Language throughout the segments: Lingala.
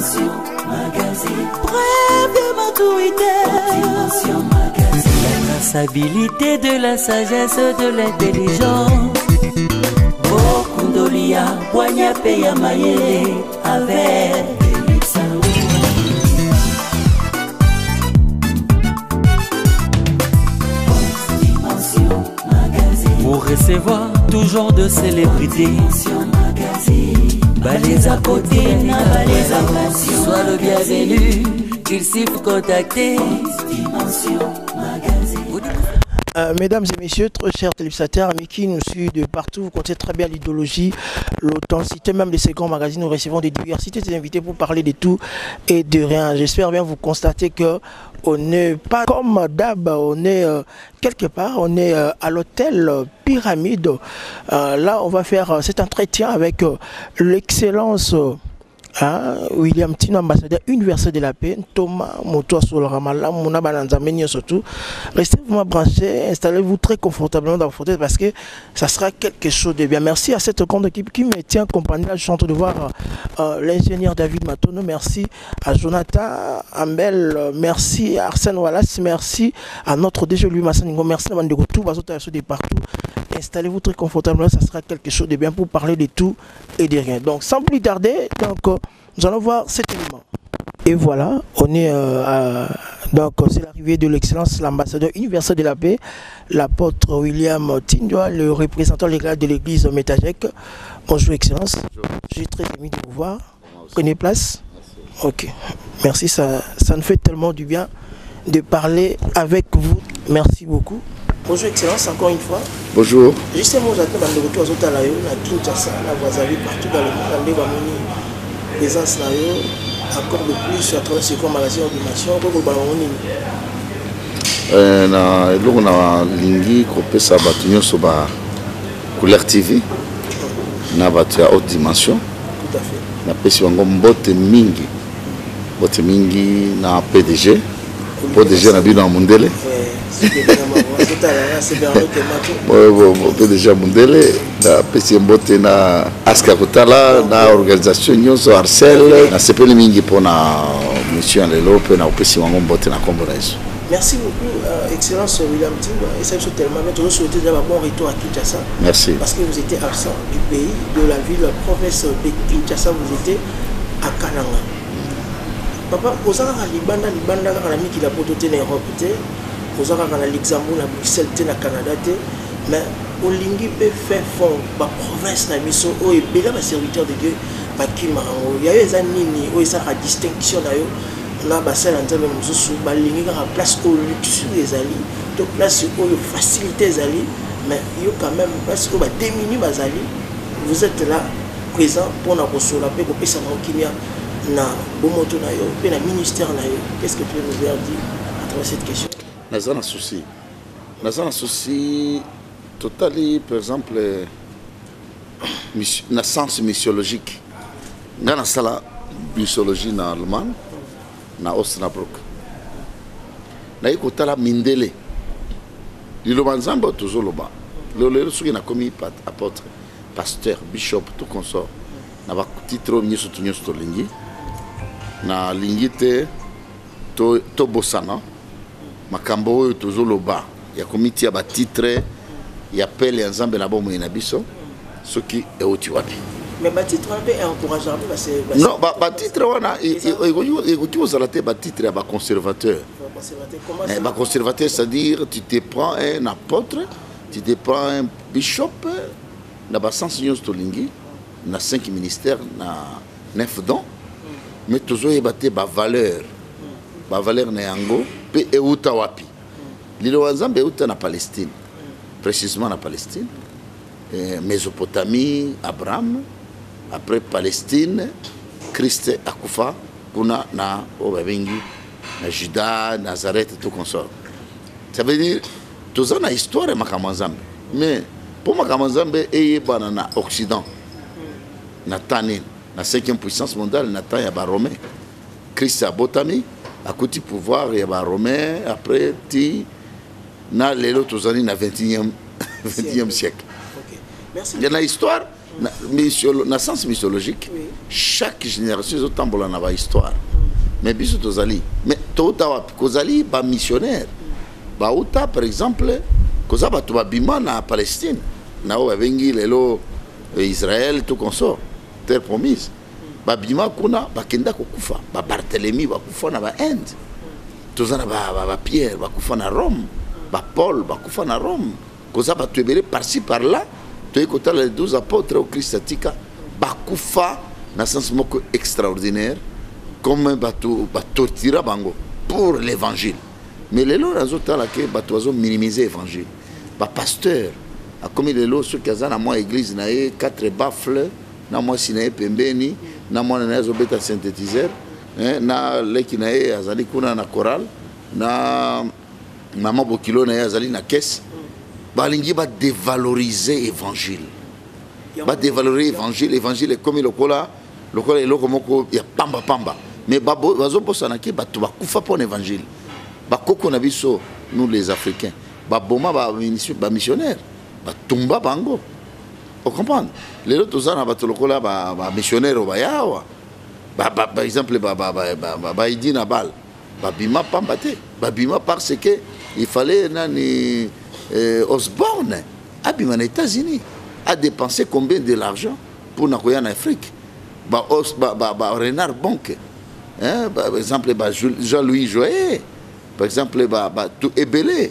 Dimension Magazine. Bref de maturité. Dimension Magazine. La traçabilité de la sagesse, de l'intelligence. Bokundolia, Boigna Peya Mayele, avec Dimension Magazine. Pour recevoir toujours de célébrités. Dimension Magazine. Balais à côté, balais à passion. Sois le bienvenu, il s'y faut contacter. Dimension Magazine. Mesdames et messieurs, très chers téléspectateurs, amis qui nous suivent de partout, vous connaissez très bien l'idéologie, l'authenticité, même de ces grands magazines. Nous recevons des diversités d'invités pour parler de tout et de rien. J'espère bien vous constater que on n'est pas comme d'hab, on est quelque part, on est à l'hôtel Pyramide. Là, on va faire cet entretien avec l'excellence. William Tino, ambassadeur universel de la paix, Thomas Moto sur le Ramalan, Mouna Bananzameni surtout. Restez vraiment branchés, installez-vous très confortablement dans vos fauteuils parce que ça sera quelque chose de bien. Merci à cette grande équipe qui me tient compagnie. Là, je suis en train de voir l'ingénieur David Matono, merci à Jonathan Ambel, merci à Arsène Wallace, merci à notre DG Louis Massaningo, merci à Mandego, tout va sauter de partout. Installez-vous très confortablement, ça sera quelque chose de bien pour parler de tout et de rien. Donc sans plus tarder, nous allons voir cet élément. Et voilà, on est donc c'est l'arrivée de l'excellence, l'ambassadeur universel de la paix, l'apôtre William Tindwa, le représentant légal de l'église Métagec. Bonjour excellence, je suis très ému de vous voir. Prenez place. Ok, merci, ça nous fait tellement du bien de parler avec vous. Merci beaucoup. Bonjour excellence, encore une fois. Bonjour. Justement, j'attends dans le retour à Zotalayo, la Kinshasa, la Wazabi, partout dans le monde, dans les présence là, encore de plus à travers ce grand magazine d'animation, na lingi kopesa bato nyonso ba Couleur TV na bato ya haute dimension. Tout à fait. Na pesi bango mbote mingi na PDG na bino Mundele. PDG Mundele na pesi mbote na aska kotala na organisation nyonso Arcel na sepeli mingi pona mission lelo pe na pesi bango mbote na kombo na Yesu. Merci beaucoup, excellence William Tindwa. Et ça, je suis tellement bien. Je souhaite déjà un bon retour à Kinshasa. Merci. Parce que vous étiez absent du pays, de la ville, province de Kinshasa, vous étiez à Kananga. Papa, vous avez Libanda, la mi qui l'a poté en Europe, vous avez l'exemple à Bruxelles, à Canada, mais au Lingi peut faire fond, la province, la mission, et bien là, serviteur de Dieu, il y a eu des années, il y a une distinction d'ailleurs. Là, c'est la place au luxe des alliés, la place où la facilité des alliés, mais il y a quand même place où démunis les alliés. Vous êtes là, présent pour nous recevoir la paix, pour nous dire na bomoto na yo, pe na ministère na yo. Qu'est-ce que tu peux nous dire à travers cette question? Nous avons un souci total, par exemple, na sens missiologique. Nous avons la missiologie en Allemagne. Na Osnabrück na ikotala mindele liloba nzambe tozoloba lelo soki na komi apôtre pasteur bishop tout consort na ba titre nyonso tolingi na lingi te to bosana makambo oyo tozoloba ya komiti ya ba titre ya pele ya nzambe na bomo na biso soki euti wapi. Mais le titre est encourageant. Non, le titre est conservateur. Conservateur, c'est-à-dire tu te prends un apôtre, tu te prends un bishop, tu as 100 na 5 ministères, na 9 dons, mais tu as des valeurs. La valeur est yango, puis euta wapi. L'île euta na Palestine, précisément na Palestine, Mésopotamie, Abraham. Après Palestine, Christ akufa kuna na obabengi na Juda, Nazareth tout consort. Ça veut dire tous en histoire makamazambe. Mais pour makamazambe et na Occident. Na tani na 5e puissance mondiale na tan ya ba romain. Christ a botami a côté pouvoir ya ba romain après ti na lelo tous na 21e siècle. OK. Merci. Il y a une histoire na sens mythologique chaque génération ezotambola na bahistoire mais biso tozali mais touta wapi kozali bamissionnaire bauta par exemple koza bato babima na Palestine na oyo babengi lelo Israël tout consort terre promise babima kuna bakenda kokufa Barthélemy bakufa na Inde toza na Pierre bakufa na Rome Paul bakufa na Rome koza bato ebele par-ci par-là toyei kotala les 12 apôtres au Christ atika bakufa na sens moko extraordinaire comme bato batortira bango pour l'évangile mais lelo nazotala ke bato bazo minimiser évangile bapasteur akomi lelo soki aza na mwa église na ye 4 baffle na mwasi na ye pembeni na mwana na ye azobeta synthétiseur na leki na ye azali kuna na chorale na mama bokilo na ye azali na caisse balingi badévaloriser évangile badévaloriser évangile ekomi lokola eloko moko ya pamba mais bazobosana ke bato bakufa mpona évangile bakoko na biso nous les africains baboma bamissionnaire batumba bango ocomprendre lelo toza na bato lokola bamissionnaire oyo bayawa par exemple baidi na bale babima pamba te babima parce que il fallait nani Osborne abima na États-Unis a dépensé combien de l'argent pour nakoya en Afrique Renard Bonke par exemple Jean-Louis Joye par exemple tout ebele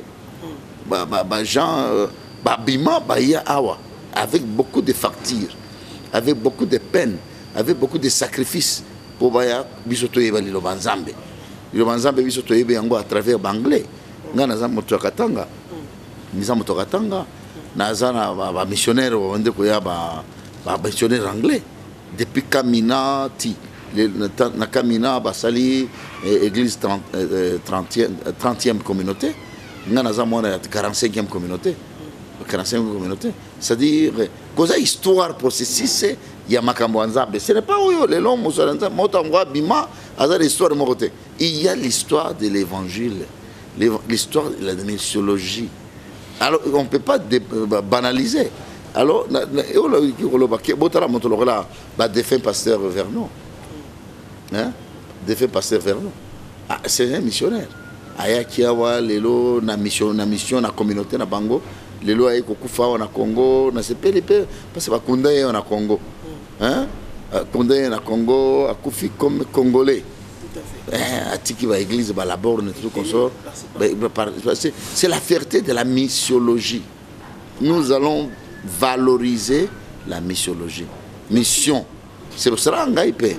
Jean babima baya awa avec beaucoup de factures avec beaucoup de peine avec beaucoup de sacrifices pour baya biso toyeba liloba nzambe biso toyeba yango à travers banglais nga naza moto ya Katanga niza moto ya Katanga naza na bamissionnaire bande koya bamissionnaire anglais depuis Kamina ti na Kamina basali église 30e communauté nga naza mwana ya 45e communauté c'est-à-dire koza histoire processus ya makambo nzambe ce n'est pas oyo lelo mosala nzambe moto ngwa bima aza l'histoire moko te il y a l'histoire de l'évangile l'histoire de la missiologie alors on ne peut pas banaliser alors botala moto lokola défunt pasteur Vernon défunt pasteur Vernon c'est un missionnaire ayaki awa lelo na mission na communauté na bango lelo ayi kokufa awa na Congo na sepeli pe parce que bakunda ye na Congo akunda ye na Congo akufi comme congolais atiki ba église ba laborne tout consort c'est la fierté de la missiologie nous allons valoriser la missiologie mission c'est pour cela ngai pe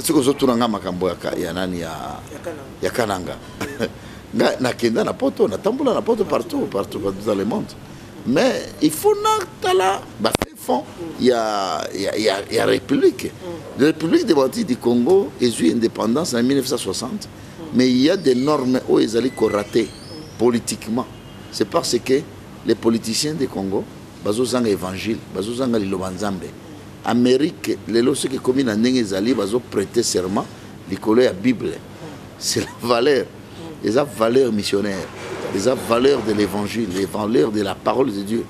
siko zotunanga makambo ya nani ya kananga na kenda na poto na tambola na poto partout dans le monde mais il faut natala ba fond il y a république la république démocratique du Congo est eu indépendance en 1960 mais il y a des normes où ils allaient rater politiquement c'est parce que les politiciens du Congo bazozanga évangile bazozanga liloba nzambe Amérique lelo ce qui commis na ndenge ezali bazo prêter serment likolo ya Bible c'est la valeur les valeurs missionnaires les valeurs de l'évangile les valeurs de la parole de Dieu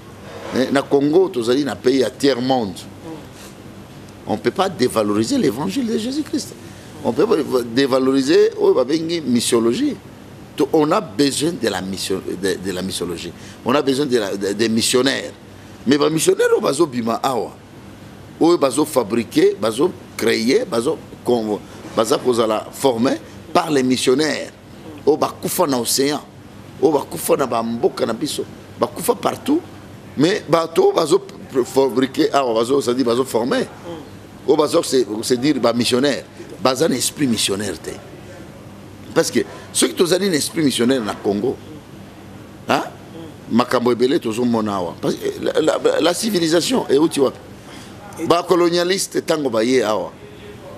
na Congo tozali na pays à tiers monde on peut pas dévaloriser l'évangile de Jésus-Christ on peut pas dévaloriser babengi missiologie on a besoin de la mission de la missiologie on a besoin des missionnaires mais ba missionnaires bazo bima awa oyo bazo fabriquer bazo créer bazo kozala formé par les missionnaires oyo bakufa na océan oyo bakufa na bamboka na biso bakufa partout mais bato bazo fabriquer awa bazo ça dit bazo former oyo bazo c'est dire ba missionnaire baza na esprit missionnaire te parce que ceux qui tozali na esprit missionnaire na Congo makambo ebele tozomona awa parce que la civilisation euti wapi bacolonialiste tango baye awa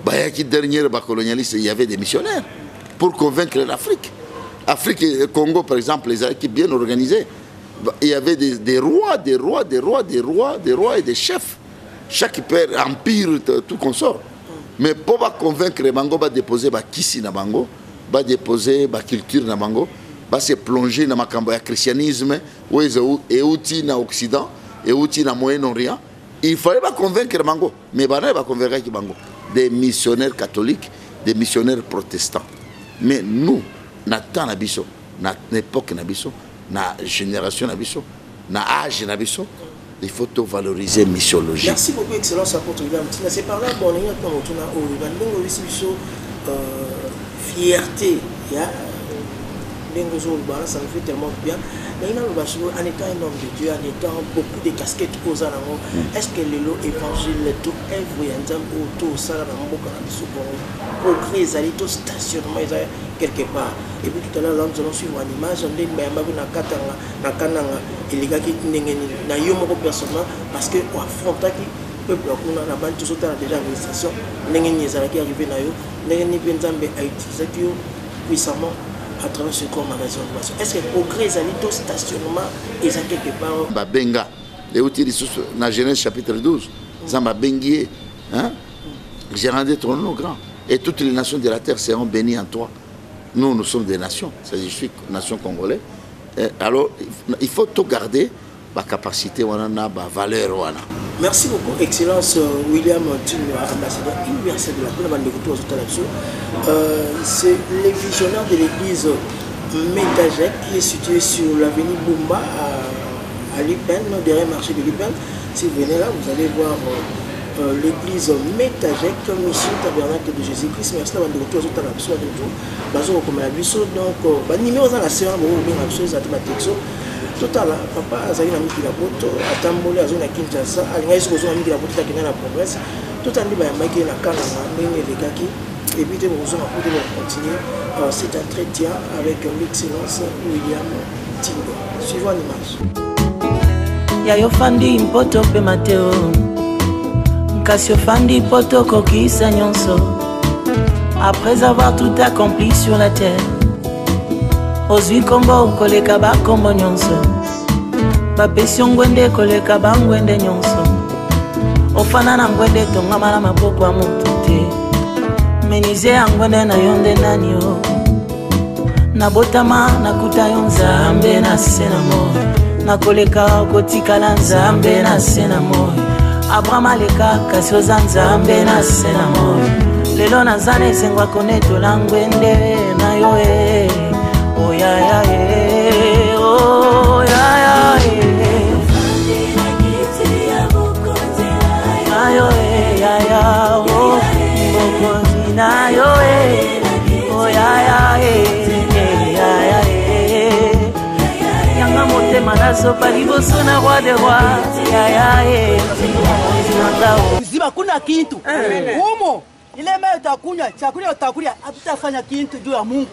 bayaki dernier bacolonialiste il y avait des missionnaires pour convaincre l'Afrique Congo par exemple les qui bien organisés il y avait des rois et des chefs chaque père empire tout consort mais pour convaincre bango ba déposer ba kisi na bango ba déposer ba culture na bango ba se plonger na makambo ya christianisme ou euti na occident euti na Moyen-Orient Il fallait pas convaincre Bango. Mais Bana va convaincre Bango. Des missionnaires catholiques, des missionnaires protestants. Mais nous, notre temps, notre époque, notre génération, notre âge, il faut tout valoriser la missiologie. Merci beaucoup, Excellence apôtre William. C'est par là que on a aussi fierté. Ça me fait tellement bien. En étant un homme de Dieu, en étant beaucoup de casquettes aux alentours, est-ce que l'évangile tout œuvre autour ça pour créer des stationnements quelque part? Et puis tout à l'heure, nous allons suivre une image, on dit parce que on affronte le peuple, on a déjà l'administration, on a arrivé à utiliser puissamment à travers ce corps magasin. Est-ce que au gré des stationnement et ça quelque part Benga les outils dans Genèse chapitre 12 Zamba Benguier, hein, j'ai rendu ton nom grand et toutes les nations de la terre seront bénies en toi. Nous sommes des nations, c'est-à-dire je suis nation congolaise. Alors il faut tout garder la capacité la valeur. Merci beaucoup, Excellence William Tino, ambassadeur universel de la paix. C'est le visionnaire de l'église Métagec qui est située sur l'avenue Boumba à Lipen, derrière le marché de Lipen. Si vous venez là, vous allez voir l'église Métagec, mission tabernacle de Jésus-Christ. Merci d'avoir de retour à l'absolu de tout. Donc, numéro dans la séance, total papa azali na mikila poto atamboli azona Kinshasa alinga iso kozona mikila poto takena na progrès total ndi ba maki na kana ndenge lekaki et puis de kozona poto de continuer cet entretien avec l'excellence William Tingo. Suivons l'image. Ya yo fandi mpoto pe Mateo kasi fandi poto kokisa nyonso après avoir tout accompli sur la terre. Ozwi kombo koleka ba kombo nyonso bapesi ngwende koleka ba ngwende nyonso ofana na ngwende tongama na maboko ya moto te menize ya ngwende na yo nde nani yo nabotama nakuta yo Nzambe na se na moi nakoleka kotikala Nzambe na se na moi Abraham aleka kasi oza Nzambe na se na moi lelo naza na esengo akonetola ngwende na yo oh ya ya oh ya ya ayo ya ya oh bokozi na yo oh ya ya ya yanga motema nasopa liboso na roi de roi ya ya ziba kuna kintu umo ile mimi utakunywa chakula utakulia hatutafanya kintu juu ya Mungu.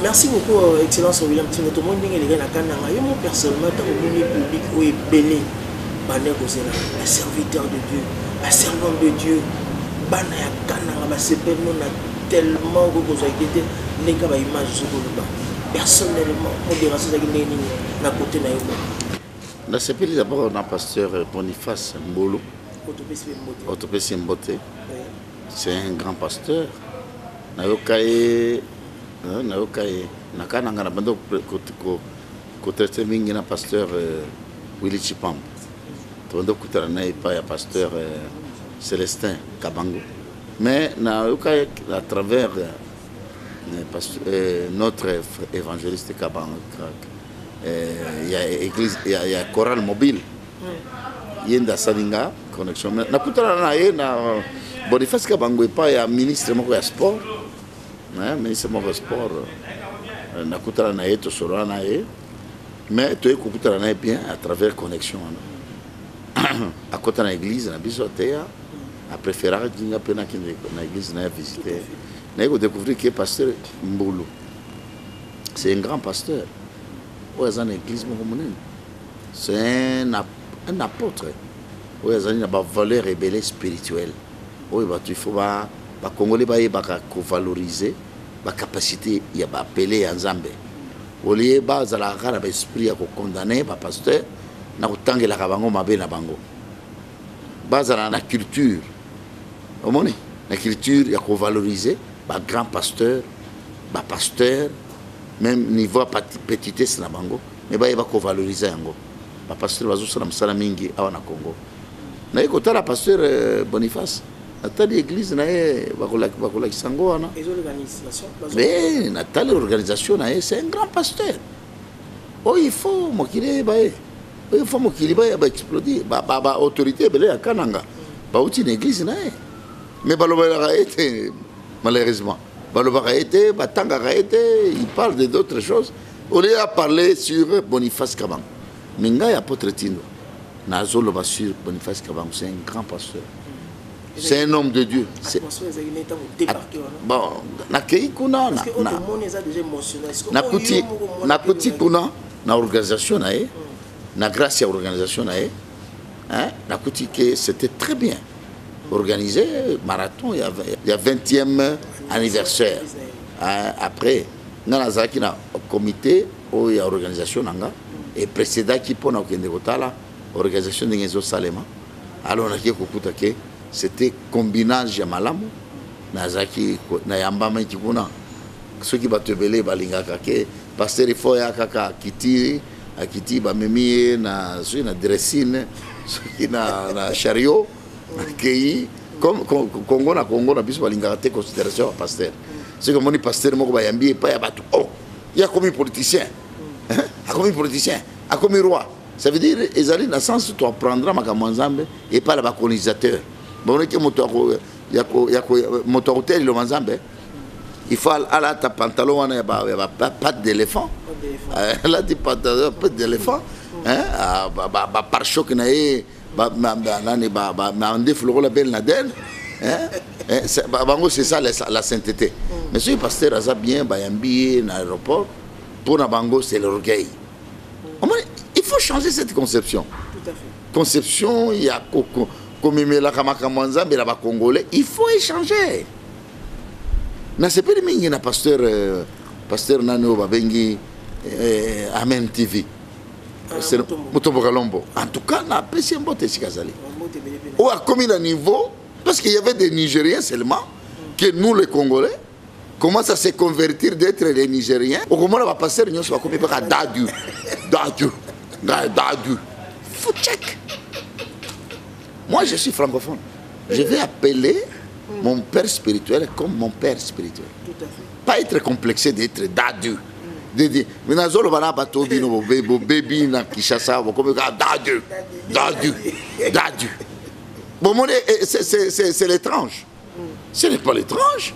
Merci beaucoup, Excellence William Tino. Tout le monde est là. Moi, personnellement, dans le milieu public, où est belé, un serviteur de Dieu, un servant de Dieu, tellement personnellement, dans ce pays, d'abord, on a pasteur Boniface Mbolo, Autopécie Mbote. C'est un grand pasteur. Nakana bando côté mingi na pasteur Willy Chipam. Tondo kutara na pa pasteur Célestin Kabango. Mais na à travers notre évangéliste Kabango, il y a église, il y a chorale mobile. Yenda Salinga connexion. Na kutara na Boniface Kabango pa ya ministre moko ya sport. Ministre du sport, nakutana na yeto solo na ye, mais tu es kutana na bien à travers connexion. À côté de l'église, na biso teya, a préféré qu'il y ait l'église n'a visité. N'a découvert que pasteur Mboulou. C'est un grand pasteur. C'est une église. C'est un apôtre. Il y a une valeur rebelle spirituelle. Il faut les Congolais valoriser la capacité d'appeler en Zambé. Au lieu de l'esprit à condamner les pasteurs, il faut que la la culture. La culture, il faut valoriser les grands pasteurs, les pasteurs, même niveau petitesse na bango, mais il faut valoriser yango. Les pasteurs bazosala msala mingi awa na Congo. Na yekota la pasteur Boniface. Nathalie l'église bakolakisa yango wana. Mais Nathalie l'organisation c'est un grand pasteur. Oh il faut mokili bae. Il faut mokili bae ba exploder ba autorité belé ya kananga. Ba uti l'église na mais balobala été malheureusement. Balobala été batanga été, il parle d'autres choses. On est à parler sur Boniface Kabang. Minga ya apôtre Tindo. Nazolo ba sur Boniface Kabang, c'est un grand pasteur. C'est un homme de Dieu. Bon, nakei kuna nakuti kuna na organisation nae, na grâce à organisation nae, hein, nakuti que c'était très bien organisé marathon, il y a 20e anniversaire. Hein, après, nazaki na comité ou il y a organisation nanga et précédent qui pona okende kotala organisation de Salema. Alors on a kukuta que c'était combinage ya malamu nazaki na yamba meki kuna soki batebele balingaka ke pasteur ifo ya kaka kiti akiti ba memi na soki na dressine soki na chariot kei comme Congo na biso balingaka te considération ya pasteur c'est comme on pasteur moko bayambi pa ya batu oh ya comme politicien a comme politicien a comme roi. Ça veut dire ezali na sens tu apprendras makambo nzambe et pas la colonisateur. Bon, il faut aller ta pantalon, il n'y a pas d'éléphant. Là, tu pantalon, pas d'éléphant. Par choc, il y a c'est ça la sainteté. Mais si le pasteur a bien habillé dans l'aéroport, pour Nabango, c'est l'orgueil. Il faut changer cette conception. Tout à fait. Conception, il y a comme il la Kamakamwanza, mais là-bas congolais, il faut échanger. Na c'est pas mingi na pasteur Nano Babengi Amen TV. C'est Mutombo Kalombo. En tout cas, na apprécié mbote sikazali. Ou à combien de niveau parce qu'il y avait des Nigériens seulement que nous les Congolais commencent à se convertir d'être les Nigériens. Au comment on va passer nous va comme pas Dadu. Faut check. Moi, je suis francophone. Je vais appeler mon père spirituel comme mon père spirituel. Tout à fait. Pas être complexé d'être Dadu. Mais dans le bana bateau bino baby na Kinshasa comme Dadu. Bon, c'est l'étrange. Ce n'est pas l'étrange.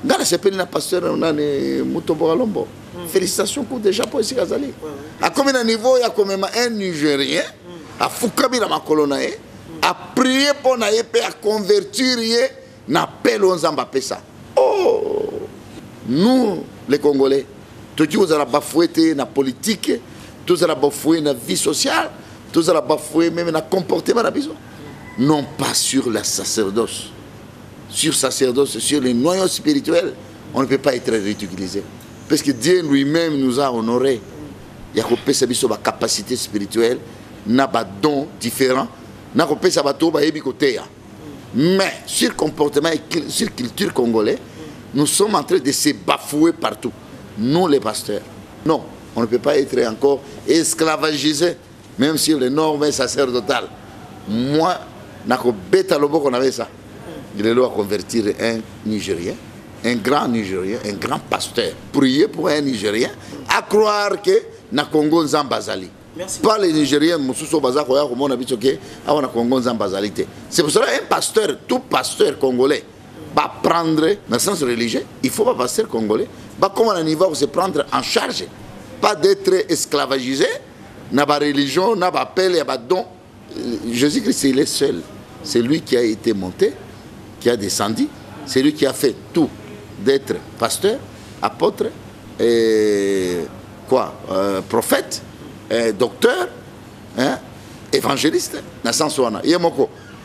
Dans la CPN, la pasteur on a Mutombo Kalombo. Félicitations pour déjà pour ici Kazali. À combien de niveau il y a quand même un Nigérien à Foukabi dans ma colonne à prier pour naïe à convertir na pelo nzamba pesa. Oh, nous les Congolais, tout vous allez bafouer na politique, tout allez bafouer na vie sociale, tout allez bafouer même na comportement na biso. Non pas sur la sacerdoce. Sur sacerdoce, sur les noyaux spirituels, on ne peut pas être ridiculisé. Parce que Dieu lui-même nous a honorés. Il y a une capacité spirituelle, il y a des dons différents. Mais sur le comportement et sur la culture congolaise, nous sommes en train de se bafouer partout. Nous les pasteurs. Non, on ne peut pas être encore esclavagisé, même sur les normes sacerdotales. Moi, on avait ça. Il est là à convertir un Nigérien, un grand pasteur. Prier pour un Nigérien, à croire que na Congo Nzambazali. Pas les Nigériens, c'est pour cela un pasteur, tout pasteur congolais, va prendre, dans le sens religieux, il faut pas pasteur congolais, va comme à un niveau se prendre en charge, pas d'être esclavagisé, n'a pas religion, n'a pas appel, n'a pas don. Jésus-Christ, il est seul. C'est lui qui a été monté, qui a descendu. C'est lui qui a fait tout d'être pasteur, apôtre, prophète, docteur, hein, évangéliste.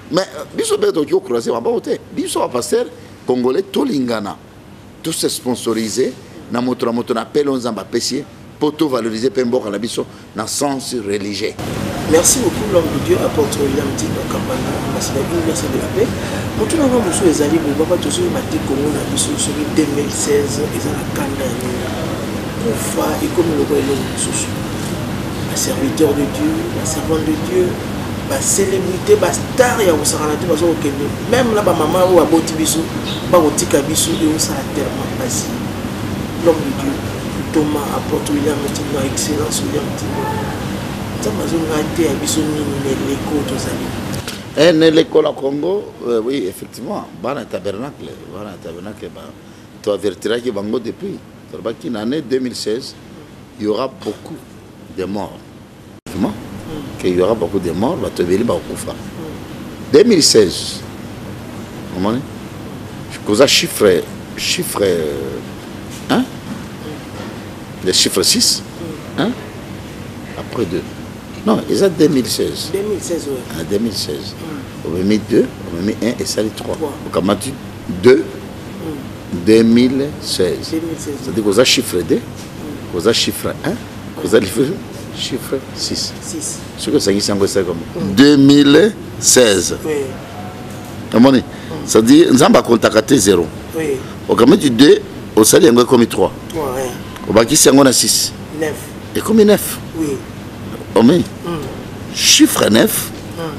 Mais biso beto kyo croiser ba bote. Biso pasteur congolais tolingana. Tous se sponsorisés na moto na appel on zamba pesier pour tout valoriser pembo na biso na sens religieux. Merci beaucoup l'homme de Dieu apôtre William Tino Kambana merci la université de la paix. Moto na musu ezali bo papa to so mati Congo na biso sur 2016 ezala kanda pour fa et comme le roi l'homme un serviteur de Dieu, un servant de Dieu. La célébrité, la star, il y a même là, maman ou aboti biso, ba otika biso et on s'est tellement passé. L'homme de Dieu, Thomas apporte William Tino, excellence William Tino. Ça m'a dit à biso ni l'écho tous amis. L'école au Congo, oui effectivement, bana tabernacle, tu avertiras que bango depuis. En l'année 2016, il y aura beaucoup de morts. Qu'il y aura beaucoup de morts, va te venir au Koufa. 2016, je cause chiffre 1, le chiffre 6, 1, après 2. Non, ils ont 2016. 2016, oui. En 2016. On a mis 2, on a mis 1 et ça les 3. Donc on a dit 2, 2016. C'est-à-dire qu'on a chiffre 2, qu'on a chiffre 1, qu'on a chiffre 6. Ce que ça dit, c'est comme 2016. Oui. C'est-à-dire, nous avons contacté 0. Oui. On a mis 2, on a dit comme 3. 3, oui. On a dit 6. 9. Et comme 9. Oui. On met chiffre 9,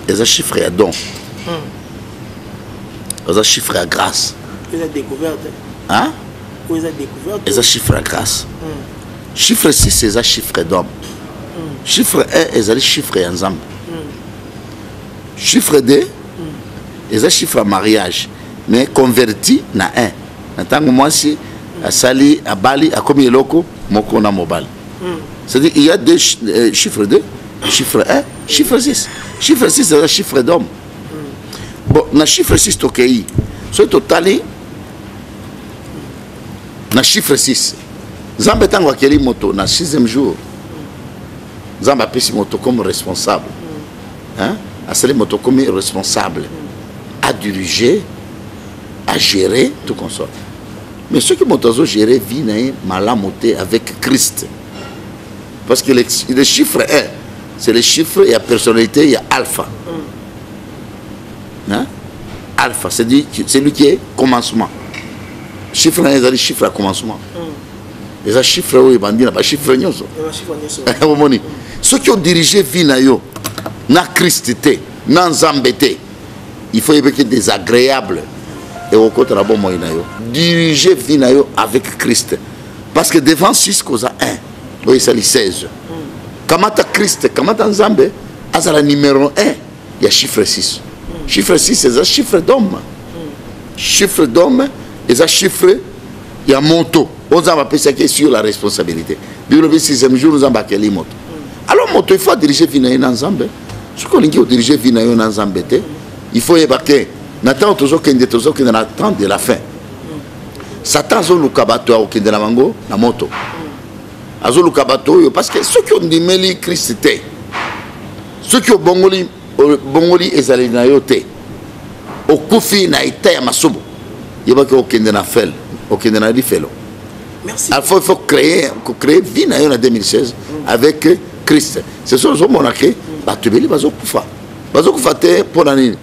et un chiffre à don. Et un chiffre à grâce. Vous avez découvert. Hein? Vous avez découvert. Et un chiffre à grâce. Chiffre 6, c'est un chiffre d'homme. Chiffre 1 est un chiffre ensemble. Chiffre 2 est un chiffre à mariage, mais converti na 1. En tant que moi, si à Sali, à Bali, à Komieloko, Moko na Mobile. C'est-à-dire qu'il y a deux chiffres 2, chiffre 1, chiffre 6. Chiffre 6 c'est un chiffre d'homme. Bon, dans le chiffre 6, c'est OK. Ce total, dans le chiffre 6, Zambetang Wakeli Moto, dans le 6e jour, Zamba Pessi Moto comme responsable. Hein? Asali Moto comme responsable. À diriger, à gérer, tout comme ça. Mais ceux qui m'ont géré, vivent malamoté avec Christ. Parce que le chiffre 1, c'est le chiffre, il y a personnalité, il y a alpha. Hein? Alpha, c'est lui qui est commencement. Chiffre 1, c'est le chiffre à commencement. Et ça, chiffre, oui, bandit, pas chiffre, ceux qui ont dirigé Vinayo, na Christ, na Zambete, il faut être désagréable. Et au côté de la bonne moyenne, diriger Vinayo avec Christ. Parce que devant 6, cause 1. Oui, c'est le 16. Comment tu as Christ, comment tu as Nzambe, c'est le numéro 1, il y a chiffre 6. Chiffre 6, c'est un chiffre d'homme. Chiffre d'homme, et un chiffre, il y a moto. On a appelé ça qui est sur la responsabilité. Le 6e jour, nous avons appelé les motos. Alors, moto, il faut diriger Vinayo dans Nzambe. Ce qu'on dit, diriger Vinayo dans Nzambe, il faut évacuer. N'attend toujours qu'il y ait de la fin. Satan, il y a de la mango, la moto. Parce que ceux qui ont dit Meli Christ, ceux qui ont bongoli et zalinayote, au koufi na ita ya masubo, il y a aucun de la fel, aucun de la rifelo. Merci. Il faut créer vie en 2016 avec Christ. C'est ce que je dis, Batubeli bazo kufa. Bazo kufa te pour l'année.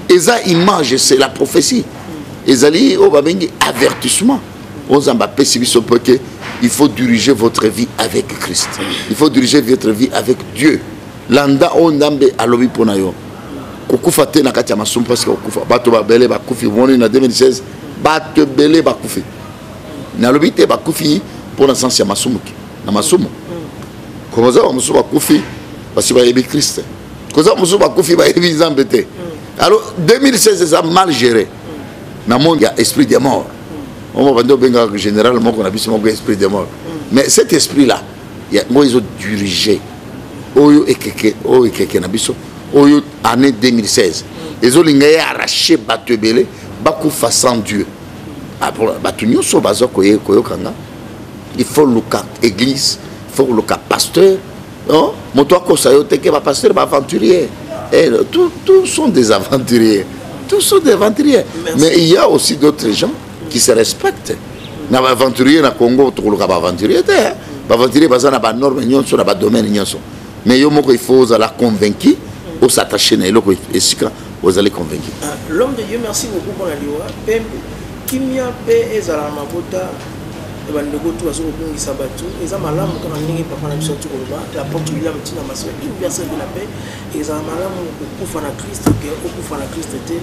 Et ça, image, c'est la prophétie. Et ça, il y a un avertissement. Il faut diriger votre vie avec Christ. Il faut diriger votre vie avec Dieu. Landa ondambe alobi ponayo. Kokufa te na kati ya masumu parce que kokufa bato babele bakufi woni na 2016 bato belé bakufi. Na lobi te bakufi pour la sens ya masumu na masumu. Koza ba musu bakufi parce que ba yebi Christ. Koza musu bakufi ba yebi Nzambe. Alors 2016 ça mal géré. Dans le monde, il y a esprit de mort. On va dire généralement qu'on a vu ce esprit de mort. Mais cet esprit-là, moi, ils ont dirigé. Oyo et quelqu'un, année 2016. ils ont l'ingé arraché batebele baku sans Dieu batunyo so bazo koye kanga il faut le cas église il faut le cas pasteur non moto ko sayo teke ba pasteur ba aventurier et tous sont des aventuriers. Tous sont des aventuriers. Merci. Mais il y a aussi d'autres gens qui se respectent. Na aventurier na Congo to ko ba aventurier te ba aventurier ba na ba norme nyonso na ba domaine nyonso. Mais yo moko il faut la convaincre ou s'attacher na eloko esika vous allez convaincre. L'homme de Dieu, merci beaucoup pour la liwa. Kimia pe ezala mabota et bandeko tout azo ko ngisa batu eza malamu kana ndenge papa na biso tu ko ba la porte William tina maso universel de la paix ezala malamu ko kufa na Christ ke ko kufa na Christ te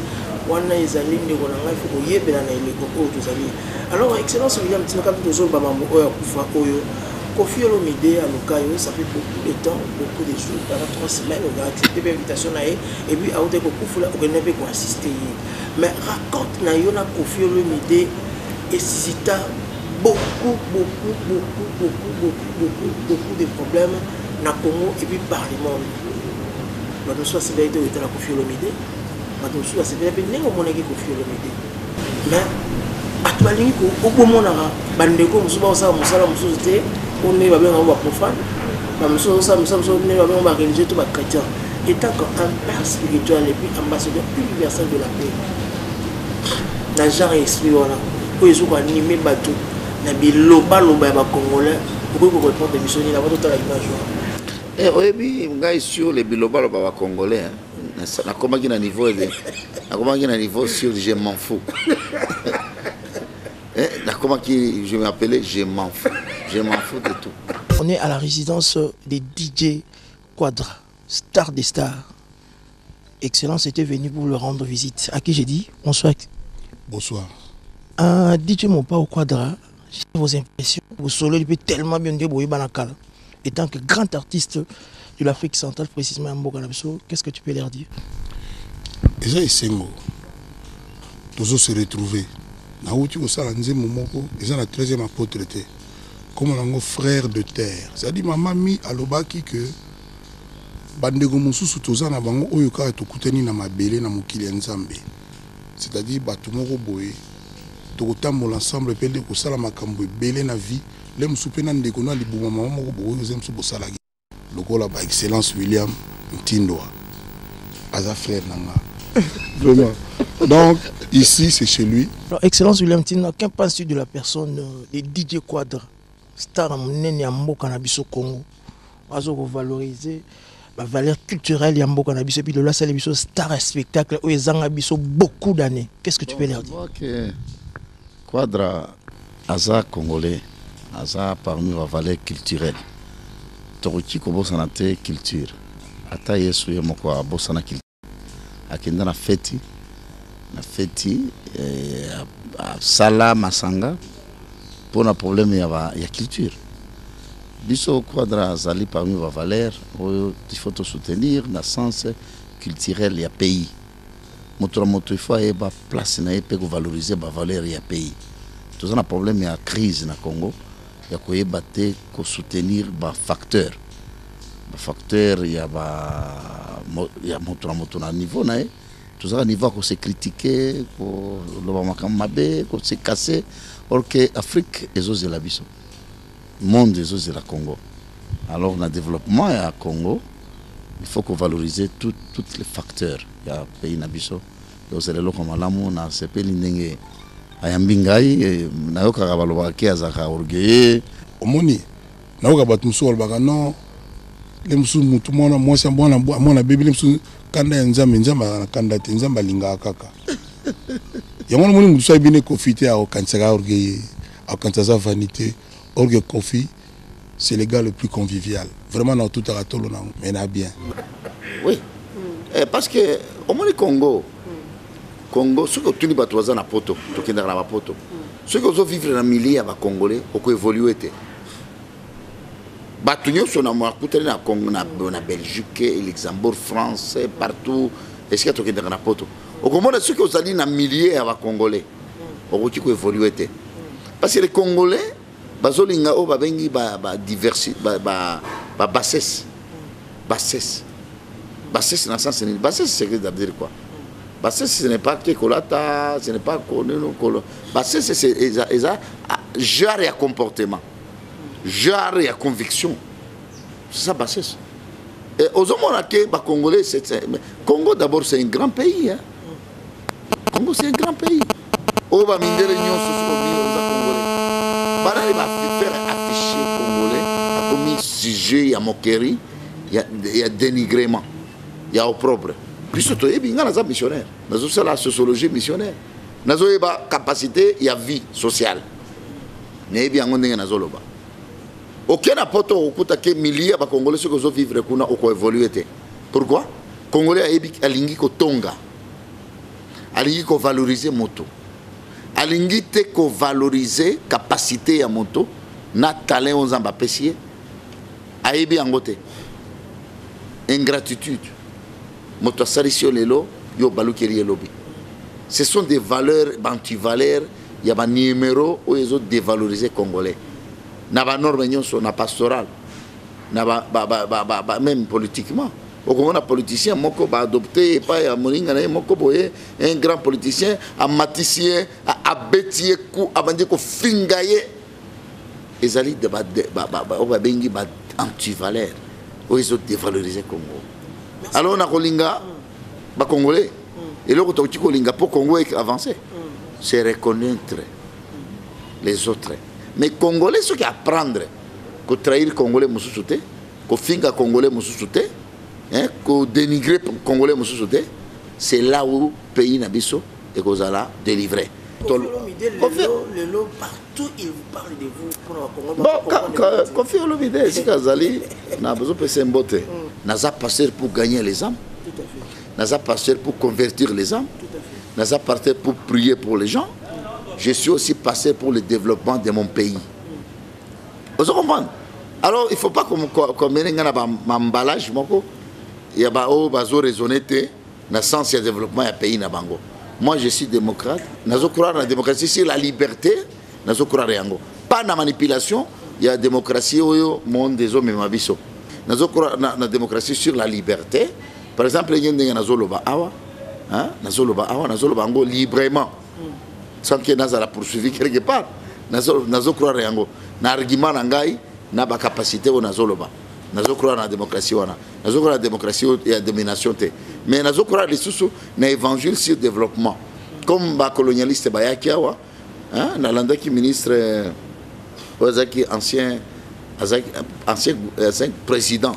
wana ezali ndeko na ngai ko yebela na eleko ko tozali. Alors excellence William tina ka tozo ba mambo oyo kufa oyo Koffi Olomide à Lukayo, ça fait beaucoup de temps, beaucoup de jours, pendant 3 semaines, on a accepté l'invitation et puis à Odeko Koufoula, on n'a pas assister. Mais raconte na yona Koffi Olomide et suscita beaucoup de problèmes na Congo et puis par le monde. Nous sommes assez bien de la Koffi Olomide, nous sommes assez bien de Koffi Olomide. Mais à toi, au moment où bandeko musuba osala musala mususu te on est bien en profane ba mususu ça mususu on est bien en religieux tout ba chrétien étant un père spirituel et puis ambassadeur universel de la paix na genre esprit voilà ko yesu ko animer bato na biloba loba ba congolais pour ko répondre missionnaire la toute la image et oui bi ngai sur les biloba loba ba congolais na komaki na niveau sur je m'en fous. Comment je m'appelais, je m'en fous de tout. On est à la résidence des DJ Quadra, star des stars. Excellence était venu pour le rendre visite. À qui j'ai dit bonsoir. Bonsoir. DJ Mopa au Quadra, j'ai vos impressions. Vous solo il peut tellement bien débrouiller Banakal. Étant que grand artiste de l'Afrique centrale, précisément à Mbokanabiso, qu'est-ce que tu peux leur dire? Déjà, ils tous se retrouver. Naouti osala nzembo moko eza na 13e apôtre te comme nango frère de terre c'est-à-dire maman mi alobaki que bandeko mosusu toza na bango oyo kaka tokutani na mabele na mokili ya Nzambe c'est-à-dire bato moko boye tokotambola ensemble pe nde kosala makambo ebele na vie le mosusu mpe na ndeko na libuma mama moko boye oza mosusu bosalaki lokola ba excellence William Ntindwa aza frère nanga. Vraiment. Donc, ici, c'est chez lui. Alors, Excellence William Tina, qu'en penses-tu de la personne de DJ Quadra, star en Mboka na biso Congo? On va valoriser la valeur culturelle de Mboka na biso et puis de là, c'est les star spectacle où ils ont biso beaucoup d'années. Qu'est-ce que tu peux leur dire? Okay. Quadra, Aza Congolais, Aza parmi la valeur culturelle. Toruki Kobosana culture. Ata Yesu Yemoko Bosana culture. Akenda na feti a sala masanga pour un problème ya culture biso Quadra zali parmi va valeur il faut te soutenir dans sens culturel ya pays moto il faut y ba place na pe ko valoriser ba valeur ya pays tous un problème ya crise na Congo ya ko yebate ko soutenir ba facteur ya moto na niveau na tout ça niveau qu'on s'est critiqué pour le makamabé qu'on s'est cassé or que Afrique est la biso monde est la Congo alors dans le développement à Congo il faut qu'on valorise tous les facteurs il y a pays na biso donc c'est le comme malamu na sepeli ndenge ayambingai na yoka kabaloba ke azaka orgueil omoni na yoka batumuso balbaka non les musu mutu mwana mwasi mwana bébé les musu kanda ya Nzambe na kanda te Nzambe alinga kaka ya mwana moni mutu saibine Koffi a okansaka orgueil a okansaka vanité orgueil Koffi c'est le gars le plus convivial vraiment dans tout à tolo na mais na bien oui parce que au moins Congo ce que tu dis ba toza na poto to kenda na poto ce que zo vivre na milieu ya ba congolais o ko évoluer te Batunyo sont à moi, na Congo, na Belgique, Luxembourg, France, partout. Est-ce que tu es dans la poto? Au moment ceux qui ont allé dans milliers à Congolais, au qui évolué. Parce que les Congolais, bazolinga o babengi ba diversité, ba bassesse, bassesse dans le sens bassesse, c'est dire quoi? Parce que ce n'est pas que Kolata, ce n'est pas Kolata. Parce que c'est genre et comportement, genre et conviction. C'est ça, Bassès. Et aux hommes, Congolais, Congo d'abord, c'est un grand pays. Hein? Congo, c'est un grand pays. On va miner les unions Congolais. Il va faire afficher Congolais, comme sujet, il y a moquerie, il y a dénigrement, il y a opprobre. Puis surtout, il y a des missionnaires. Nous avons la sociologie missionnaire. Nous avons la capacité, il y a vie sociale. Nous avons aucun apporte au coup de milliers de Congolais qui vivent vivre ou évoluer. Pourquoi? Congolais a lingi ko tonga, a lingi ko valoriser moto, a lingi te ko valoriser capacité ya moto, na talent aux ambapessiers, a ebi angote. Ingratitude. Moto sarisio lelo yo balukeri lobby. Ce sont des valeurs anti-valeurs, il y a des numéros où ils ont dévalorisé Congolais. Na ba norme nyonso na pastoral na même politiquement au Congo na politicien moko ba adopté pas ya moninga na moko boye un grand politicien a maticier a betier ku abandi ko fingaye ezali de ba bengi ba anti-valeur où ils ont dévalorisé Congo. Alors na kolinga ba congolais et le ko kolinga pour Congo avancer c'est reconnaître les autres. Mais Congolais, ce qui apprendre, que trahir Congolais moussouté, que finga Congolais moussouté, que dénigrer Congolais moussouté, c'est là où le pays n'abisso et que ça l'a délivré. Partout, il vous parle de vous pour Bon, Kofi Olomide, si Kazali, n'a besoin de s'embotter. N'a pas passé pour gagner les âmes. N'a pas passé pour convertir les âmes. N'a pas passé pour prier pour les gens. Je suis aussi passé pour le développement de mon pays. Vous comprenez? Alors, il ne faut pas qu'on mette un emballage. Il y a des raisonner dans le sens du développement du pays. Moi, je suis démocrate. Je crois dans la démocratie, sur la liberté. Je crois pas dans la manipulation. Il y a la démocratie au monde des hommes et ma biso. Je crois dans la démocratie sur la liberté. Par exemple, il y a des gens qui librement. Sans que nous ayons poursuivi quelque part. Nous croyons en l'argument nangai, na ba capacité au nazoloba. Nous croyons en la démocratie. Nous croyons en la démocratie et la domination. Mais nous croyons les sous na évangile sur le développement. Comme le colonialiste Bayakiawa, Nalanda qui ministre, ancien président,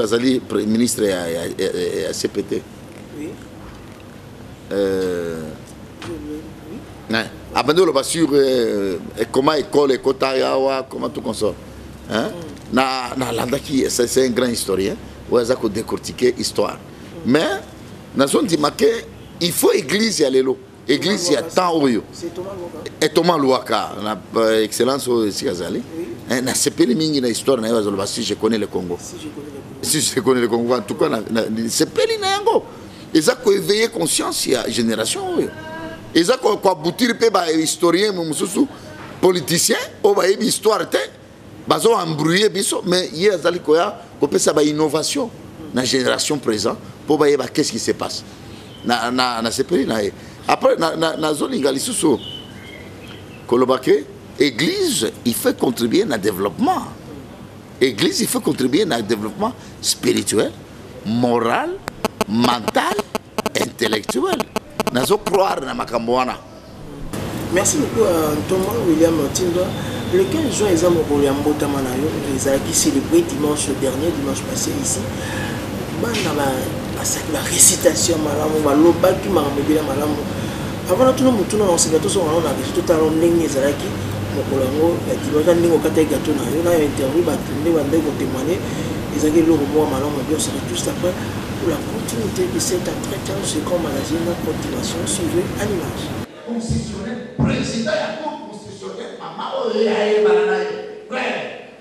Azali ministre à CPT. Abandon le sur comment école et comment tout consort. C'est un grand historien. Où il a décortiqué l'histoire. Mais il faut église à l'élo. Église à temps où et Thomas Louaka, excellence aussi Kazali. Na sepeli mingi na histoire na yazo si je connais le Congo. Si je connais le Congo en tout cas sepeli na yango. Ils ont éveillé conscience il y a une génération. Ils ont aboutir à historien, politicien, une histoire, ils ont embrouillé, mais il y a une innovation dans la génération présente pour voir qu'est-ce qui se passe. Après, l'église, il faut contribuer à développement. L'église, il faut contribuer à développement spirituel, moral, mental, intellectuel. Nous croire dans Makambouana. Merci beaucoup à Thomas William Tindo. Le 15 juin, les hommes ont célébré dimanche dernier, dimanche passé ici. La récitation, avant tout le monde, on a tout à l'heure, juste après pour la continuité de cet entretien ce grand magazine continuation suivie à l'image. Constitutionnel, président de la Cour constitutionnelle, maman,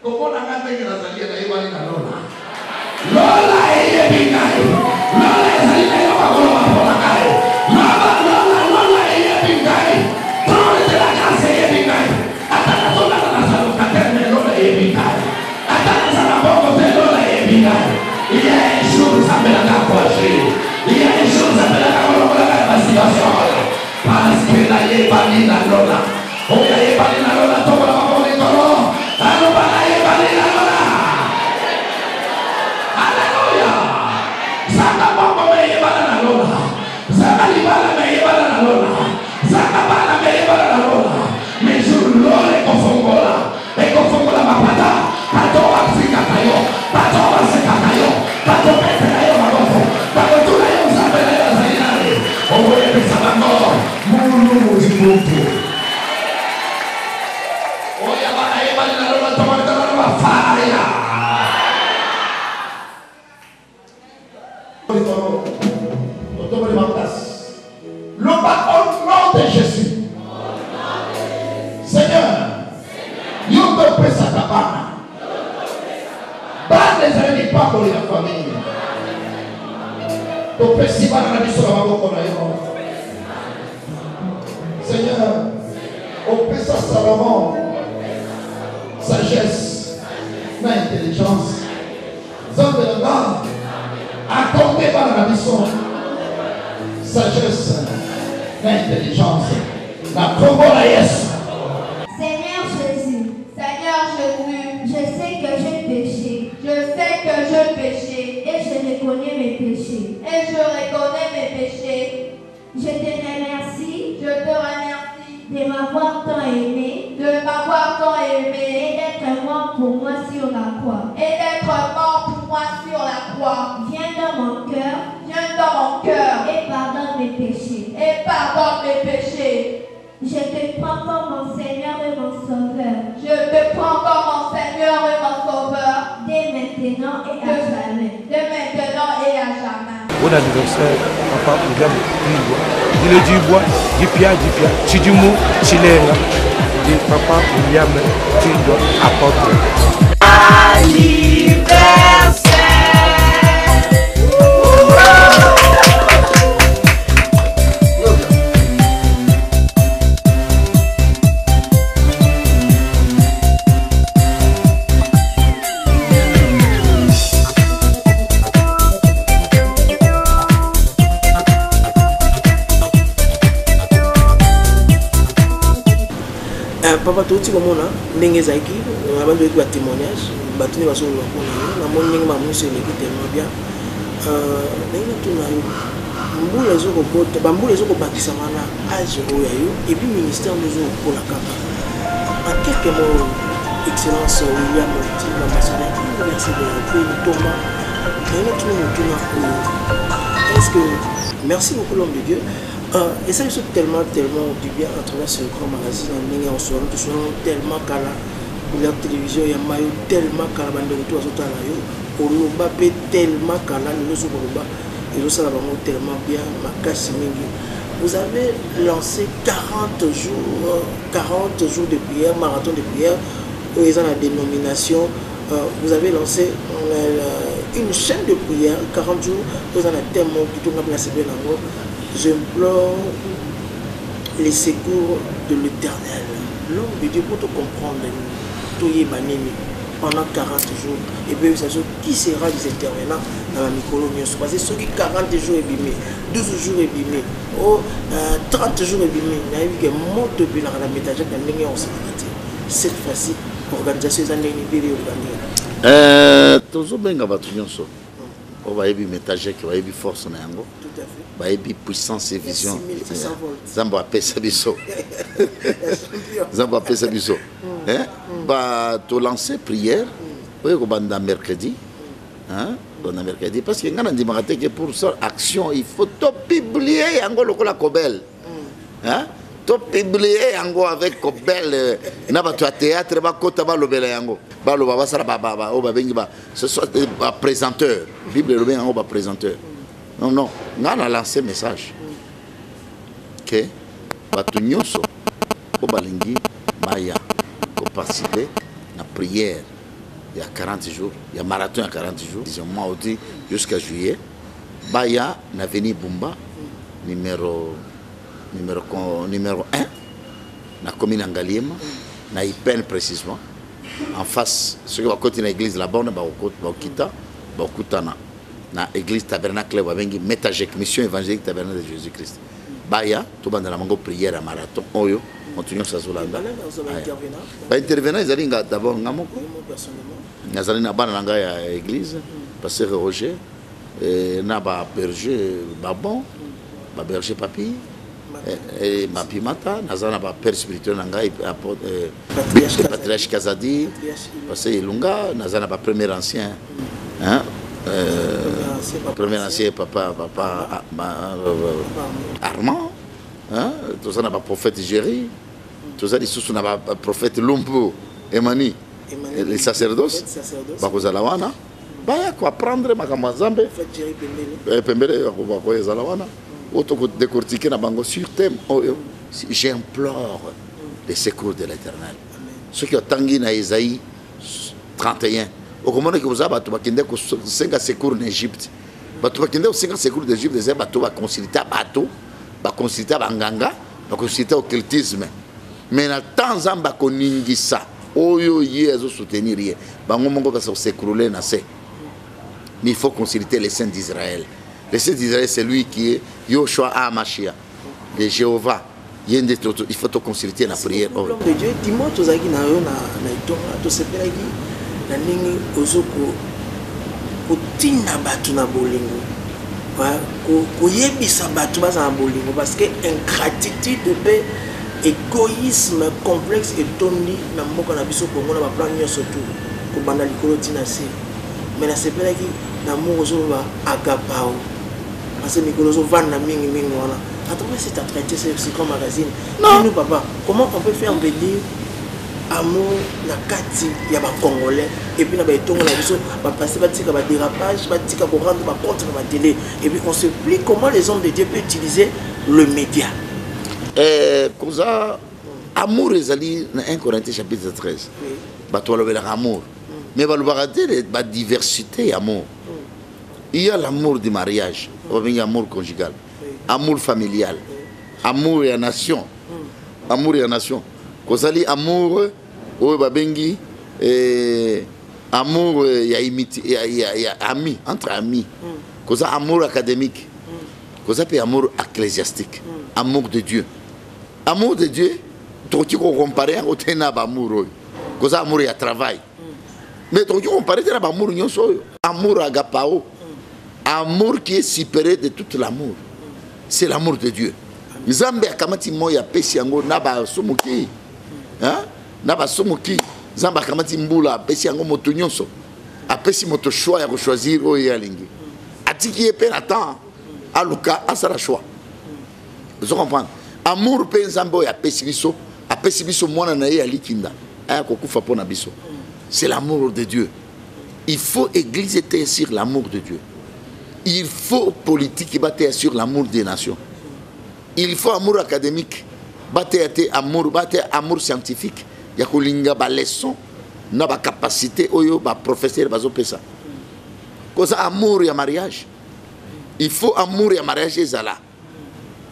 comment on a fait la salle de Lola? Lola est bingai. Lola est salle de Lola est bingai. Lola est la classe est bingai. Attends, la salle de Lola est bingai. Attends, la salle de Lola est bingai. Il y a un jour, ça me l'a approché. Au nom de Jésus. Seigneur, yo te pesa tabana. Bande les amis pas pour la famille. To pesi bana na biso la maboko na yo. Seigneur, au pesa Salomon sagesse na intelligence. Zambe na nga accordé bana na biso sagesse na intelligence. La combo la yes. Seigneur Jésus, je sais que j'ai péché. Je sais que je péché. Et je reconnais mes péchés. Je te remercie. De m'avoir tant aimé. Et d'être mort pour moi sur la croix. Viens dans mon cœur. Et pardonne mes péchés. Je te prends comme mon Seigneur et mon Sauveur. Dès maintenant et à jamais. Bon anniversaire, papa William Dubois. Il est Dubois, Dipia, Chidimou, Chilenga. Et papa William Dubois apporte. Anniversaire. Papa Touti comme on a ndenge zaki avant de faire témoignage batuni baso lo ko na moni ndenge mamuso eleki tellement bien ndenge tuna yo mbula zo ko bota bambula zo ko bakisa mana age oya yo et puis ministère de zo ko la kaka en quelques mots excellence William Petit l'ambassadeur merci de la Thomas ndenge tuna est-ce que merci beaucoup l'homme de Dieu. Et ça, je suis tellement du bien à travers ce grand magazine. On se retrouve tellement cala. La télévision, il y a maillot tellement cala. On a tellement cala. Et nous sommes tellement bien. Vous avez lancé 40 jours de prière, marathon de prière. Ils ont la dénomination. Vous avez lancé une chaîne de prière, 40 jours. Vous avez tellement plutôt placé bien en haut. J'implore les secours de l'Éternel. L'homme de Dieu pour te comprendre, pendant 40 jours. Et bien, qui sera des intervenants dans la micro-colonie? Parce que ceux qui 40 jours ébimés, 12 jours ébimés, 30 jours ébimés, il y a eu que monte de la métagère dans cette fois-ci, l'organisation est en train de toujours bien on va y métagère qui va y force na yango. Tout à fait. Va y puissance et vision. 6600 volts. Zamba pesa biso. Zamba pesa biso. Hein? Ba to lancer prière. Oui, ko banda mercredi. Hein? Banda mercredi parce que ngana ndimaka que pour ça action il faut to publier yango lokola kobel. Hein? To publier yango avec kobel na ba to théâtre ba kota ba lobela yango. Ba lo ba sala ba o ba bengi ba ce soit ba présenteur. Bible le bien yango ba présenteur. Non, on a lancé message que batu nyonso ko balingi maya ko participer na prière il y a 40 jours, il y a marathon à 40 jours, disons moi aussi jusqu'à juillet. Baya na veni Bumba numéro 1 na commune Angaliema na Ipen précisément en face ce qui va continuer l'église la borne ba okita ba okutana na église tabernacle wa bengi métagek mission évangélique tabernacle de Jésus-Christ. Baya to banda na mango prière à marathon oyo continuons sa zolanda. Ba intervenant ils allaient d'abord ngamoko nazali na bana nga ya église pasteur Roger na ba berger Babon ba berger Papi et Papi Mata nazana ba père spirituel nga patriarche Kazadi pasteur Ilunga nazana ba premier ancien hein premier ancien papa Armand, hein? Tout ça n'a pas prophète Géry, tout ça dit sous n'a pas prophète Lumbu, Emani les sacerdoces bakozala wana baya ko apprendre makambo nzambe pembele bakozala wana auto décortiquer na bango sur thème j'implore les secours de l'Éternel. Ceux qui ont tangué na Isaïe 31 au comment que vous avez bato bakende ko 5 secours en Égypte bato bakende ko 5 secours d'Égypte des bato ba consulter bato ba consulter banganga ba consulter occultisme mais na temps nzamba ko ningisa oyo yezo soutenir ye bango mongo ka s'écrouler na se mais il faut consulter les saints d'Israël. Les saints d'Israël c'est lui qui est Yoshua Amashia de Jéhovah. Il faut te consulter la prière. De Dieu, dis-moi, tu as dit na itonga, tu sais pas qui na ningi ozoko kotina batu na bolingo. Ko yebisa batu ba za bolingo parce que ingratitude pe égoïsme complexe et tondi na mboka na biso Congo na ba plan nyonso tout ko banda likolo tina se. Mais na sepela ki na mo ozo ba agapao. Parce que mikolo zo vanda mingi wana. Attends, mais c'est à traiter ce grand magazine. Non. Dis-nous, papa, comment on peut faire venir amour na kati ya ba congolais et puis na ba etongo na biso ba passer ba tika ba dérapage ba tika ko rendre ba compte na ba télé et puis on se plie comment les hommes de Dieu peuvent utiliser le média. Koza amour ezali na 1 Corinthiens chapitre 13. Ba to le amour. Mais ba le barader ba diversité amour. Il y a l'amour du mariage, l'amour conjugal. Amour familial, amour et nation, amour et nation. Kozali amour, babengi, amour y a ami entre amis. Koza amour académique, koza pe amour ecclésiastique, amour de Dieu. Amour de Dieu, tu comparer au tena amour. Koza amour y a travail. Mais tu comparer tena amour nyonso, amour agapao, amour qui est supérieur de tout l'amour. C'est l'amour de Dieu. Nzambe akamati moya pesi yango naba somuki. Hein? Naba somuki. Nzambe akamati mbula pesi yango moto nyonso. Apesi moto choix ya choisir o yalingi. Atiki pe attend. Aluka asara choix. Vous comprenez? Amour pe nzambe ya pesi biso, apesi biso mwana na ye alikinda. Aya kokufa pona biso. C'est l'amour de Dieu. Il faut église était sur l'amour de Dieu. Il faut politique qui batte sur l'amour des nations. Il faut amour académique, batte amour scientifique. Il y a kolinga ba leçon, na ba capacité oyo ba professeur bazo pesa. Cause amour ya mariage. Il faut amour ya mariage ezala.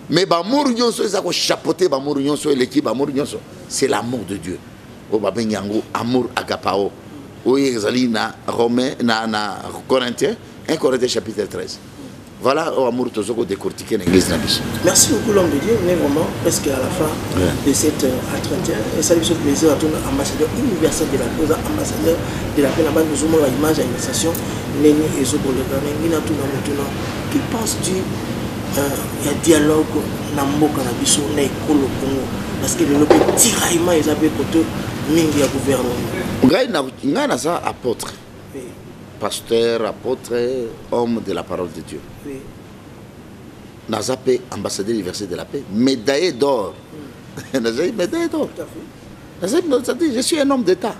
Mais ba amour nyonso ezako chapeauter ba amour nyonso et l'équipe amour nyonso, c'est l'amour de Dieu. O ba benyango amour agapao. Oyo ezali na Romain na Corinthiens 1 Corinthiens chapitre 13. Voilà l'amour de Zoko décortiqué dans l'église. Merci beaucoup l'homme de Dieu. On est vraiment presque à la fin de cette entretien. Et ça nous fait plaisir à ton ambassadeur universel de la paix, ambassadeur de la paix. Là-bas, nous avons l'image à l'initiation. Néni et Zoko le Gamin, qui penses-tu il y a dialogue dans le Canabiso, dans le Congo? Parce que le tiraillement est à côté du gouvernement. Il y a un apôtre. Pasteur, apôtre, homme de la parole de Dieu. Oui. Nazapé, ambassadeur universel de la paix, médaillé d'or. Médaillé d'or. Je suis un homme d'État.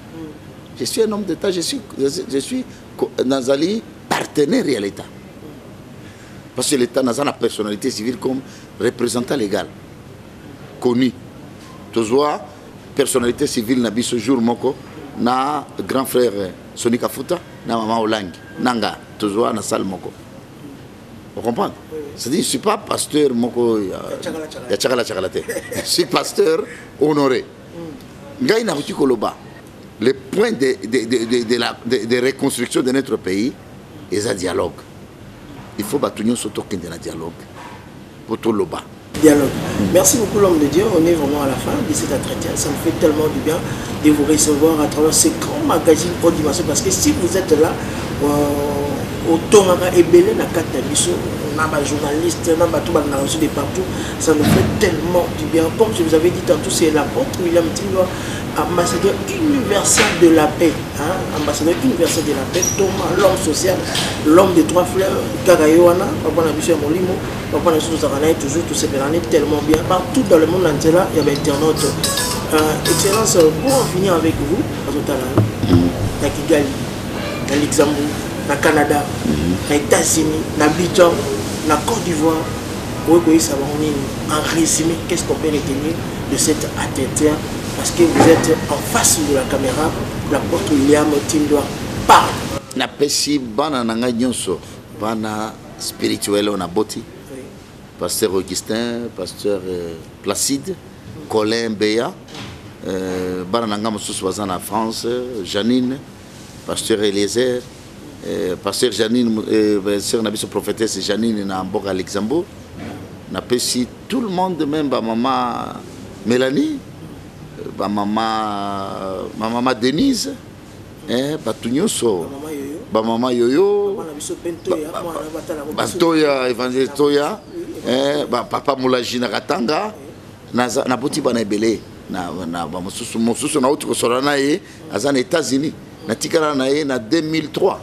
Je suis un homme d'État, je suis Nazali, partenaire à l'État. Parce que l'État n'a pas la personnalité civile comme représentant légal. Connu. Tu vois, personnalité civile n'a pas ce jour, moko, na grand frère Soni Kafuta. Na maman Olang, Nanga, toujours na salle moko. Vous comprenez? C'est-à-dire, je ne suis pas pasteur moko. Je suis pasteur honoré. Gaïna Koloba, le point de reconstruction de notre pays est un dialogue. Il faut battre sur token de la dialogue pour tout le bas. Dialogue. Merci beaucoup l'homme de Dieu. On est vraiment à la fin de cet entretien. Ça me fait tellement du bien de vous recevoir à travers ces grands magazines haute dimension. Parce que si vous êtes là, au Tonga et Belé, na Katabiso, on a des journalistes, on a tout de partout. Ça nous fait tellement du bien. Comme je vous avais dit tantôt, c'est l'apôtre William Tingwa, ambassadeur universel de la paix. Hein? Ambassadeur universel de la paix, Thomas, l'homme social, l'homme des trois fleurs, Kagayoana, Papa Nabiso Molimo, Papa Nabiso Zaranaï, toujours tout ces années tellement bien. Partout dans le monde entier, là, il y avait internautes. Excellence, pour en finir avec vous, à Kigali, à Luxembourg, au Canada, aux États-Unis, à Abidjan, à Côte d'Ivoire, en résumé, qu'est-ce qu'on peut retenir de cet attentat? Parce que vous êtes en face de la caméra, l'apôtre William Tindoa parle. Na pesi bana nanga nyonso, bana spirituel on a boti. Pasteur Augustin, pasteur Placide, Colin Béa, bana nanga mosusu baza na France, Janine, pasteur Eliezer, pasteur Janine, sœur na biso prophétesse Janine na mboka Luxembourg. Na pesi tout le monde, même ba maman Mélanie, ba maman Denise, batu nyonso, ba maman Yoyo, Toya, Évangile Toya, papa Moulaji na Katanga, na boti bana ebele, na mosusu na uti kosola na ye, aza na États-Unis, na tikala na ye na 2003,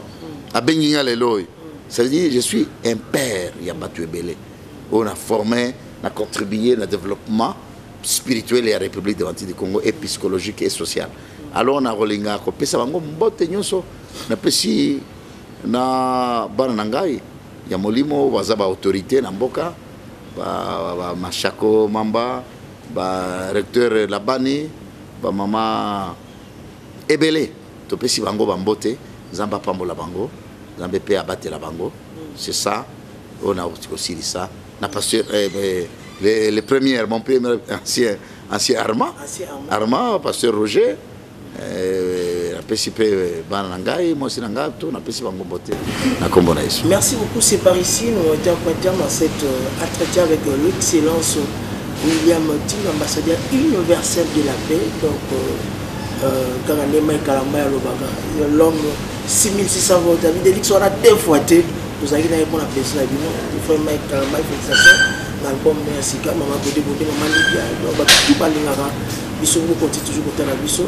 a Benginga lelo. Ça veut dire je suis un père, ya batu ebele. On a formé, on a contribué au développement spirituel et à la République démocratique du Congo, et psychologique et social. Alors on a relinga ko pesa bango mbote nyonso na pesi na bana nangai ya molimo baza ba autorité na mboka ba Machako Mamba ba recteur Labani ba mama ebele to pesi bango ba mbote nzamba pambola bango nzambe pe abatela bango. C'est ça on a aussi dit ça. Pasteur, les premiers, mon premier ancien Arma, pasteur Roger, merci beaucoup, c'est par ici, nous étions dans cet entretien avec l'excellence William Tin, ambassadeur universel de la paix, donc l'homme 6600 votes, David on a deux fois. Vous avez une bonne appréciation, il faut mettre la félicitations dans l'album Merci, maman Bodé, maman Lydia, tout parler là-bas, ils sont toujours côté la biso.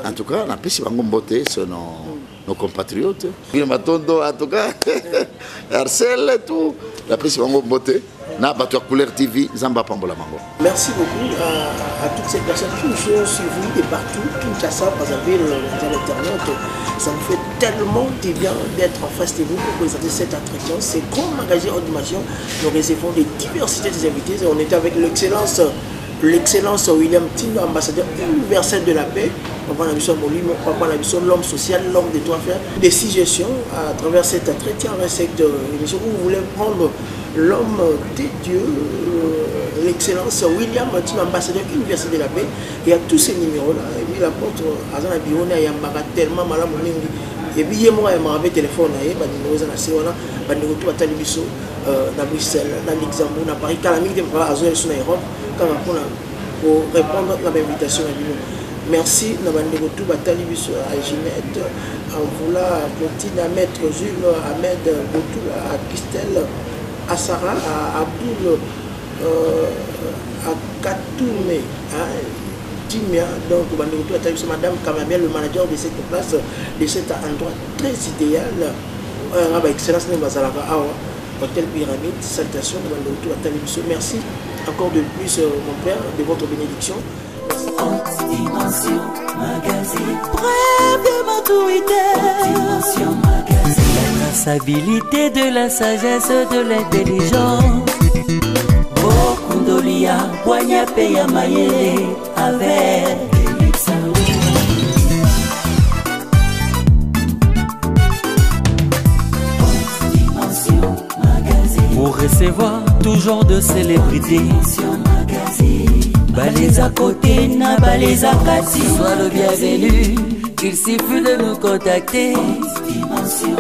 En tout cas, on a pu se beauté sur nos compatriotes. En tout cas, Arcel et tout, on a pu se beauté. Na Batua Couleur TV, Zamba Pambola Mango. Merci beaucoup à toutes ces personnes qui nous ont suivis de partout, Kinshasa, Brazzaville, l'internet. Ça me fait tellement du bien d'être en face de vous pour présenter cet entretien. C'est grand magazine d'animation. Nous recevons des diversités des invités. On était avec l'excellence William Tin, ambassadeur universel de la paix. Papa Nabiso Molimo, Papa Nabiso, l'homme social, l'homme des droits faire des suggestions à travers cet entretien, cette émission où vous voulez prendre l'homme de Dieu, l'excellence William Tin, ambassadeur universel de la paix. Il y a tous ces numéros-là. Et puis l'apôtre Azana Biona, il y a tellement malade. Et puis il y a un téléphone, il y a un numéro de la Séona, il y a un numéro de Talibiso, dans Bruxelles, dans Luxembourg, dans Paris, Calamik, dans Azoel, sur l'Europe, pour répondre à l'invitation. Merci, nous avons tout Batali Bisso à Ginette, à Voula, à Clotilde, à Maître Jules, à Ahmed, à Christelle, à Sarah, à Abdoul, à Katoumé, à Timia. Donc, nous avons tout Batali Bisso, Madame Kamamia, le manager de cette place, de cet endroit très idéal. Excellence, nous avons Hôtel Pyramide, salutations, nous avons tout Batali Bisso. Merci encore de plus, mon père, de votre bénédiction. Dimension Magazine. Bref de maturité. Dimension Magazine. La traçabilité de la sagesse, de l'intelligence. Beaucoup d'olia, poigna peya mayele avec. Dimension Magazine. Pour recevoir tout genre de célébrités. Dimension Magazine. Balez à côté, na balez à kati. Sois le bienvenu, il suffit de nous contacter. Dimension